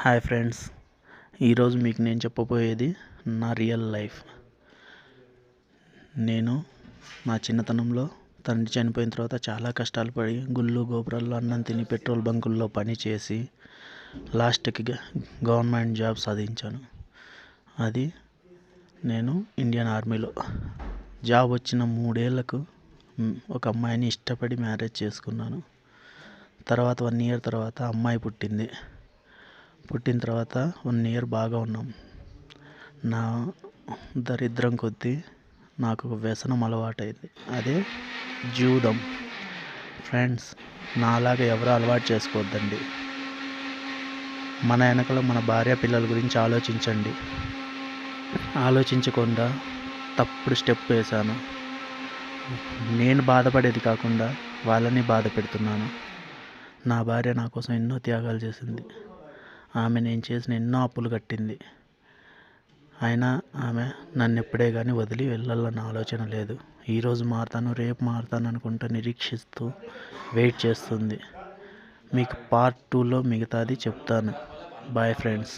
Hi friends, ఈరోజు మీకు నేను చెప్పబోయేది నా రియల్ లైఫ్. నేను నా చిన్నతనంలో తండ్రి చనిపోయిన తర్వాత చాలా కష్టాలు పడి గుళ్ళు గోపురాల్లో అన్నం తిని పెట్రోల్ బంకుల్లో పని చేసి లాస్ట్కి గవర్నమెంట్ జాబ్ సాధించాను. అది నేను ఇండియన్ ఆర్మీలో జాబ్ వచ్చిన 3 ఏళ్లకు ఒక అమ్మాయిని ఇష్టపడి మ్యారేజ్ చేసుకున్నాను. తర్వాత 1 ఇయర్ తర్వాత అమ్మాయి పుట్టిన తర్వాత 1 ఇయర్ బాగా ఉన్నాం. నా దరిద్రం కొద్దీ నాకు ఒక వ్యసనం అలవాటైంది, అదే జూదం. ఫ్రెండ్స్, నాలాగా ఎవరు అలవాటు చేసుకోవద్దండి. మన వెనకల మన భార్య పిల్లల గురించి ఆలోచించండి. ఆలోచించకుండా తప్పుడు స్టెప్ వేశాను. నేను బాధపడేది కాకుండా వాళ్ళని బాధ పెడుతున్నాను. నా భార్య నా కోసం ఎన్నో త్యాగాలు చేసింది. ఆమె నేను చేసిన ఎన్నో అప్పులు కట్టింది. అయినా ఆమె నన్ను ఎప్పుడే కానీ వదిలి వెళ్ళాలన్న ఆలోచన లేదు. ఈరోజు మారుతాను, రేపు మారుతాను అనుకుంటూ నిరీక్షిస్తూ వెయిట్ చేస్తుంది. మీకు పార్ట్ 2లో మిగతాది చెప్తాను. Bye friends.